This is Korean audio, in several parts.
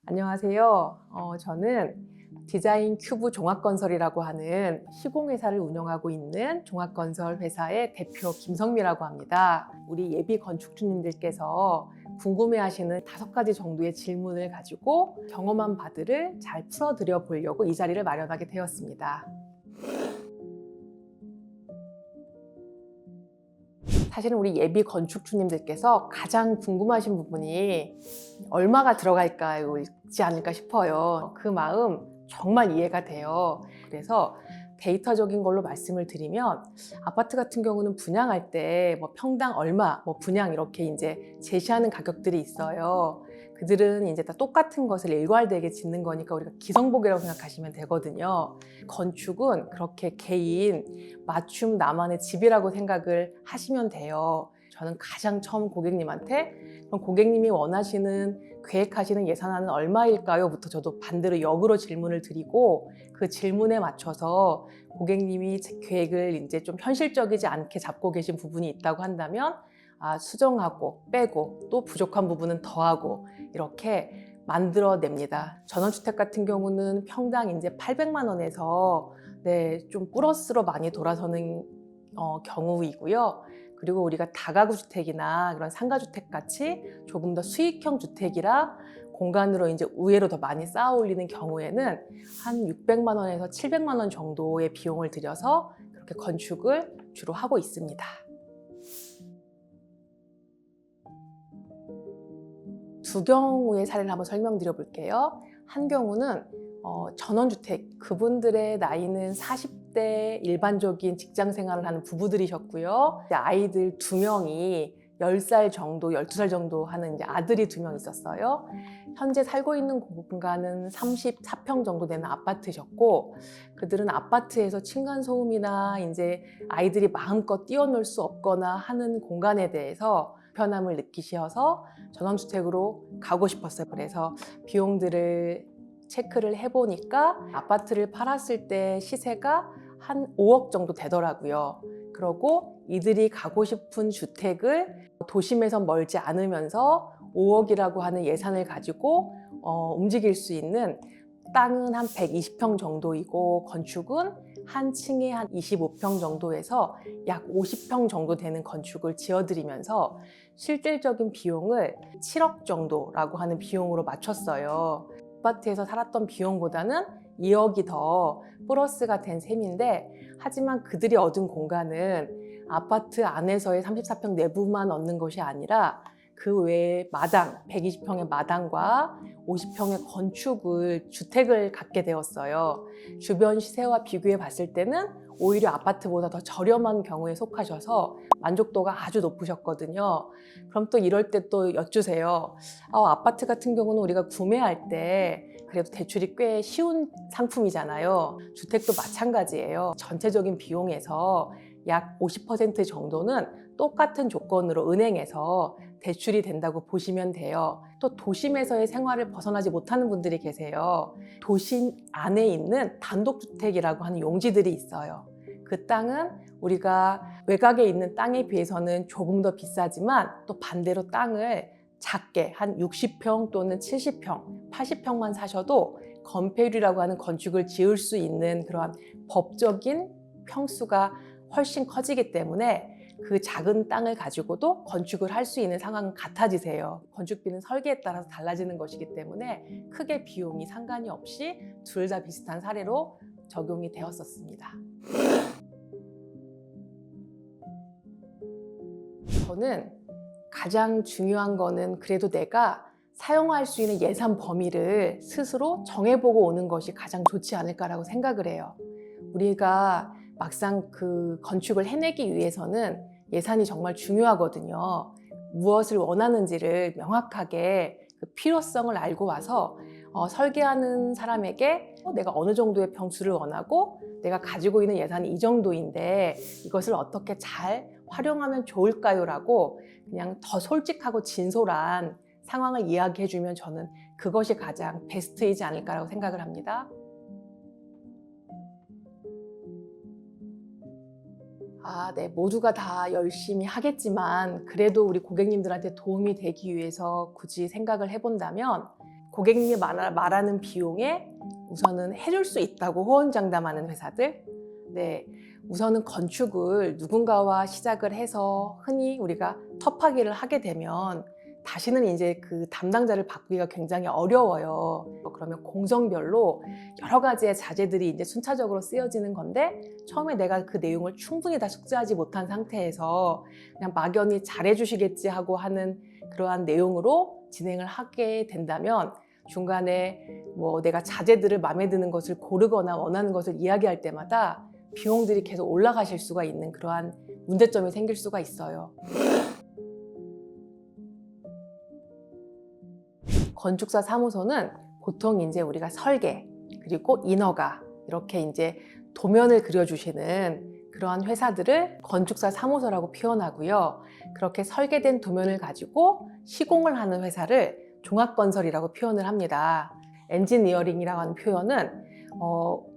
안녕하세요. 저는 디자인 큐브 종합건설이라고 하는 시공회사를 운영하고 있는 종합건설 회사의 대표 김성미라고 합니다. 우리 예비 건축주님들께서 궁금해하시는 5가지 정도의 질문을 가지고 경험한 바들을 잘 풀어드려 보려고 이 자리를 마련하게 되었습니다. 사실은 우리 예비 건축주님들께서 가장 궁금하신 부분이 얼마가 들어갈까요? 있지 않을까 싶어요. 그 마음 정말 이해가 돼요. 그래서 데이터적인 걸로 말씀을 드리면 아파트 같은 경우는 분양할 때 뭐 평당 얼마, 뭐 분양 이렇게 이제 제시하는 가격들이 있어요. 그들은 이제 다 똑같은 것을 일괄되게 짓는 거니까 우리가 기성복이라고 생각하시면 되거든요. 건축은 그렇게 개인 맞춤 나만의 집이라고 생각을 하시면 돼요. 저는 가장 처음 고객님한테 그럼 고객님이 원하시는 계획하시는 예산안은 얼마일까요? 부터 저도 반대로 역으로 질문을 드리고 그 질문에 맞춰서 고객님이 계획을 이제 좀 현실적이지 않게 잡고 계신 부분이 있다고 한다면 수정하고 빼고 또 부족한 부분은 더하고 이렇게 만들어냅니다. 전원주택 같은 경우는 평당 이제 800만 원에서 좀 플러스로 많이 돌아서는 경우이고요. 그리고 우리가 다가구 주택이나 그런 상가주택 같이 조금 더 수익형 주택이라 공간으로 이제 우회로 더 많이 쌓아 올리는 경우에는 한 600만 원에서 700만 원 정도의 비용을 들여서 그렇게 건축을 주로 하고 있습니다. 두 경우의 사례를 한번 설명드려 볼게요. 한 경우는 전원주택, 그분들의 나이는 40대 일반적인 직장 생활을 하는 부부들이셨고요. 아이들 2명이 10살 정도, 12살 정도 하는 이제 아들이 2명 있었어요. 현재 살고 있는 공간은 34평 정도 되는 아파트셨고, 그들은 아파트에서 층간소음이나 이제 아이들이 마음껏 뛰어놀 수 없거나 하는 공간에 대해서 불편함을 느끼셔서 전원주택으로 가고 싶었어요. 그래서 비용들을 체크를 해보니까 아파트를 팔았을 때 시세가 한 5억 정도 되더라고요. 그러고 이들이 가고 싶은 주택을 도심에서 멀지 않으면서 5억이라고 하는 예산을 가지고 움직일 수 있는 땅은 한 120평 정도이고 건축은 한 층에 한 25평 정도에서 약 50평 정도 되는 건축을 지어드리면서 실질적인 비용을 7억 정도라고 하는 비용으로 맞췄어요. 아파트에서 살았던 비용보다는 2억이 더 플러스가 된 셈인데, 하지만 그들이 얻은 공간은 아파트 안에서의 34평 내부만 얻는 것이 아니라 그 외에 마당, 120평의 마당과 50평의 건축을, 주택을 갖게 되었어요. 주변 시세와 비교해 봤을 때는 오히려 아파트보다 더 저렴한 경우에 속하셔서 만족도가 아주 높으셨거든요. 그럼 또 이럴 때 또 여쭈세요. 아파트 같은 경우는 우리가 구매할 때 그래도 대출이 꽤 쉬운 상품이잖아요. 주택도 마찬가지예요. 전체적인 비용에서 약 50% 정도는 똑같은 조건으로 은행에서 대출이 된다고 보시면 돼요. 또 도심에서의 생활을 벗어나지 못하는 분들이 계세요. 도심 안에 있는 단독주택이라고 하는 용지들이 있어요. 그 땅은 우리가 외곽에 있는 땅에 비해서는 조금 더 비싸지만 또 반대로 땅을 작게 한 60평 또는 70평, 80평만 사셔도 건폐율이라고 하는 건축을 지을 수 있는 그러한 법적인 평수가 훨씬 커지기 때문에 그 작은 땅을 가지고도 건축을 할 수 있는 상황은 같아지세요. 건축비는 설계에 따라서 달라지는 것이기 때문에 크게 비용이 상관이 없이 둘 다 비슷한 사례로 적용이 되었었습니다. 저는 가장 중요한 거는 그래도 내가 사용할 수 있는 예산 범위를 스스로 정해보고 오는 것이 가장 좋지 않을까라고 생각을 해요. 우리가 막상 그 건축을 해내기 위해서는 예산이 정말 중요하거든요. 무엇을 원하는지를 명확하게 그 필요성을 알고 와서 설계하는 사람에게 내가 어느 정도의 평수를 원하고 내가 가지고 있는 예산이 이 정도인데 이것을 어떻게 잘 활용하면 좋을까요? 라고 그냥 더 솔직하고 진솔한 상황을 이야기해주면 저는 그것이 가장 베스트이지 않을까라고 생각을 합니다. 네, 모두가 다 열심히 하겠지만 그래도 우리 고객님들한테 도움이 되기 위해서 굳이 생각을 해본다면 고객님이 말하는 비용에 우선은 해줄 수 있다고 호언장담하는 회사들. 네, 우선은 건축을 누군가와 시작을 해서 흔히 우리가 터파기를 하게 되면 다시는 이제 그 담당자를 바꾸기가 굉장히 어려워요. 그러면 공정별로 여러 가지의 자재들이 이제 순차적으로 쓰여지는 건데, 처음에 내가 그 내용을 충분히 다 숙지하지 못한 상태에서 그냥 막연히 잘해주시겠지 하고 하는 그러한 내용으로 진행을 하게 된다면, 중간에 뭐 내가 자재들을 마음에 드는 것을 고르거나 원하는 것을 이야기할 때마다 비용들이 계속 올라가실 수가 있는 그러한 문제점이 생길 수가 있어요. 건축사 사무소는 보통 이제 우리가 설계, 그리고 인허가, 이렇게 이제 도면을 그려주시는 그러한 회사들을 건축사 사무소라고 표현하고요. 그렇게 설계된 도면을 가지고 시공을 하는 회사를 종합건설이라고 표현을 합니다. 엔지니어링이라고 하는 표현은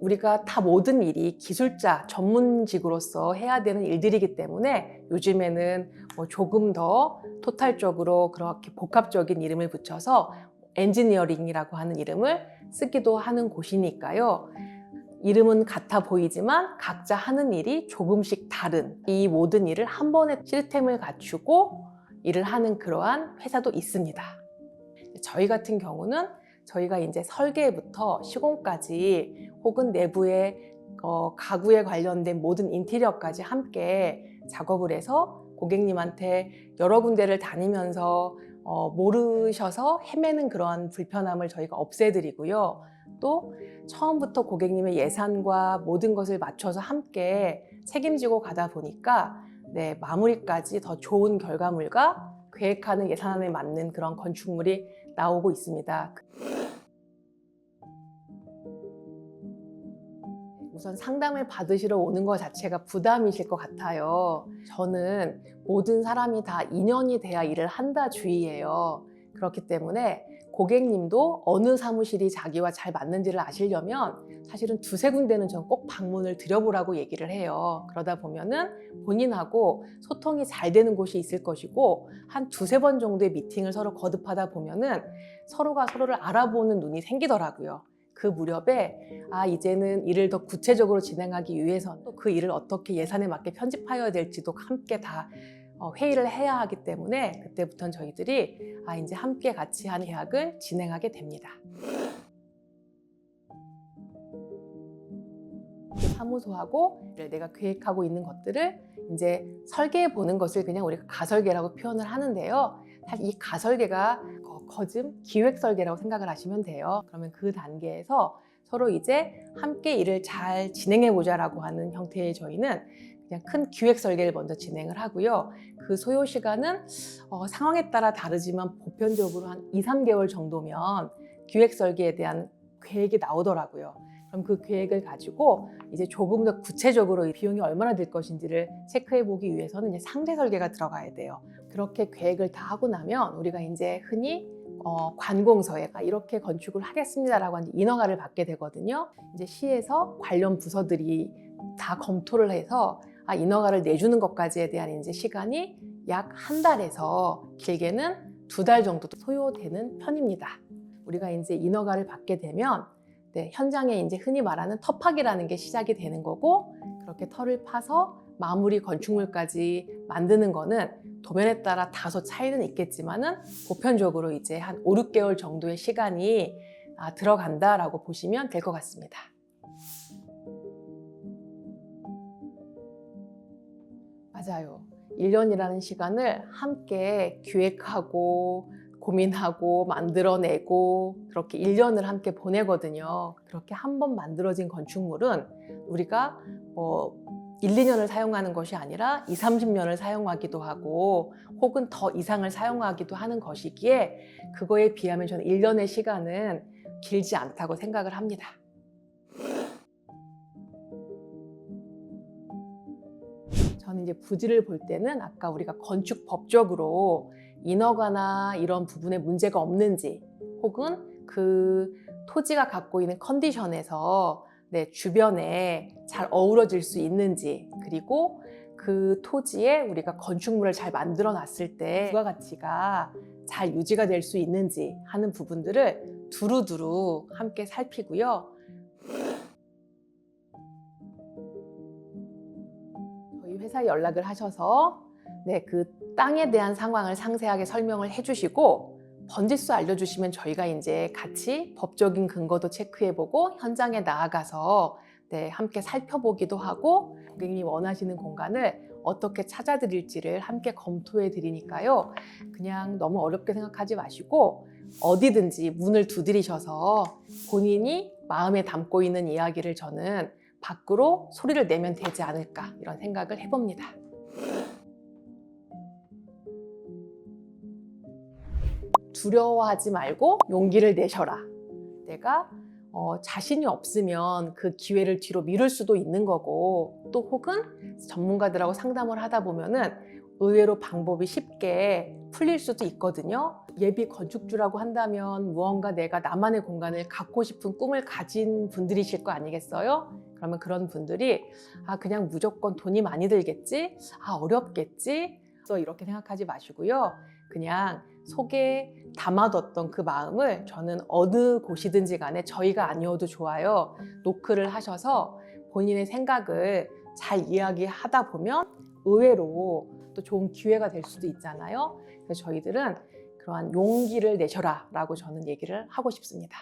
우리가 다 모든 일이 기술자, 전문직으로서 해야 되는 일들이기 때문에 요즘에는 조금 더 토탈적으로 그렇게 복합적인 이름을 붙여서 엔지니어링이라고 하는 이름을 쓰기도 하는 곳이니까요. 이름은 같아 보이지만 각자 하는 일이 조금씩 다른, 이 모든 일을 한 번에 시스템을 갖추고 일을 하는 그러한 회사도 있습니다. 저희 같은 경우는 저희가 이제 설계부터 시공까지 혹은 내부의 가구에 관련된 모든 인테리어까지 함께 작업을 해서 고객님한테 여러 군데를 다니면서 모르셔서 헤매는 그러한 불편함을 저희가 없애드리고요. 또 처음부터 고객님의 예산과 모든 것을 맞춰서 함께 책임지고 가다 보니까 마무리까지 더 좋은 결과물과 계획하는 예산안에 맞는 그런 건축물이 나오고 있습니다. 우선 상담을 받으시러 오는 것 자체가 부담이실 것 같아요. 저는 모든 사람이 다 인연이 돼야 일을 한다 주의예요. 그렇기 때문에 고객님도 어느 사무실이 자기와 잘 맞는지를 아시려면 사실은 두세 군데는 전 꼭 방문을 드려보라고 얘기를 해요. 그러다 보면은 본인하고 소통이 잘 되는 곳이 있을 것이고, 한 두세 번 정도의 미팅을 서로 거듭하다 보면은 서로가 서로를 알아보는 눈이 생기더라고요. 그 무렵에 이제는 일을 더 구체적으로 진행하기 위해서는 또 그 일을 어떻게 예산에 맞게 편집하여야 될지도 함께 다 회의를 해야 하기 때문에, 그때부터는 저희들이 이제 함께 같이 한 계약을 진행하게 됩니다. 사무소하고 내가 계획하고 있는 것들을 이제 설계해 보는 것을 그냥 우리가 가설계라고 표현을 하는데요. 사실 이 가설계가 거즘 기획 설계라고 생각을 하시면 돼요. 그러면 그 단계에서 서로 이제 함께 일을 잘 진행해 보자라고 하는 형태의 저희는 그냥 큰 기획 설계를 먼저 진행을 하고요. 그 소요 시간은 상황에 따라 다르지만 보편적으로 한 2~3개월 정도면 기획 설계에 대한 계획이 나오더라고요. 그럼 그 계획을 가지고 이제 조금 더 구체적으로 비용이 얼마나 들 것인지를 체크해 보기 위해서는 이제 상세 설계가 들어가야 돼요. 그렇게 계획을 다 하고 나면 우리가 이제 흔히 관공서에 이렇게 건축을 하겠습니다라고 하는 인허가를 받게 되거든요. 이제 시에서 관련 부서들이 다 검토를 해서 인허가를 내주는 것까지에 대한 이제 시간이 약 한 달에서 길게는 2달 정도 소요되는 편입니다. 우리가 이제 인허가를 받게 되면 현장에 이제 흔히 말하는 터파기라는 게 시작이 되는 거고, 그렇게 터를 파서 마무리 건축물까지 만드는 거는 도면에 따라 다소 차이는 있겠지만은 보편적으로 이제 한 5~6개월 정도의 시간이 들어간다라고 보시면 될 것 같습니다. 맞아요. 1년이라는 시간을 함께 기획하고 고민하고 만들어내고 그렇게 1년을 함께 보내거든요. 그렇게 한 번 만들어진 건축물은 우리가 1~2년을 사용하는 것이 아니라 20~30년을 사용하기도 하고 혹은 더 이상을 사용하기도 하는 것이기에, 그거에 비하면 저는 1년의 시간은 길지 않다고 생각을 합니다. 저는 이제 부지를 볼 때는 아까 우리가 건축법적으로 인허가나 이런 부분에 문제가 없는지, 혹은 그 토지가 갖고 있는 컨디션에서 주변에 잘 어우러질 수 있는지, 그리고 그 토지에 우리가 건축물을 잘 만들어 놨을 때 부가가치가 잘 유지가 될 수 있는지 하는 부분들을 두루두루 함께 살피고요. 저희 회사에 연락을 하셔서 그 땅에 대한 상황을 상세하게 설명을 해주시고 번지수 알려주시면 저희가 이제 같이 법적인 근거도 체크해보고 현장에 나아가서 함께 살펴보기도 하고 고객님이 원하시는 공간을 어떻게 찾아드릴지를 함께 검토해 드리니까요. 그냥 너무 어렵게 생각하지 마시고 어디든지 문을 두드리셔서 본인이 마음에 담고 있는 이야기를 저는 밖으로 소리를 내면 되지 않을까 이런 생각을 해봅니다. 두려워하지 말고 용기를 내셔라. 내가 자신이 없으면 그 기회를 뒤로 미룰 수도 있는 거고 또 혹은 전문가들하고 상담을 하다 보면은 의외로 방법이 쉽게 풀릴 수도 있거든요. 예비 건축주라고 한다면 무언가 내가 나만의 공간을 갖고 싶은 꿈을 가진 분들이실 거 아니겠어요? 그러면 그런 분들이 그냥 무조건 돈이 많이 들겠지? 어렵겠지? 그래서 이렇게 생각하지 마시고요. 그냥 속에 담아뒀던 그 마음을 저는 어느 곳이든지 간에 저희가 아니어도 좋아요. 노크를 하셔서 본인의 생각을 잘 이야기하다 보면 의외로 또 좋은 기회가 될 수도 있잖아요. 그래서 저희들은 그러한 용기를 내셔라 라고 저는 얘기를 하고 싶습니다.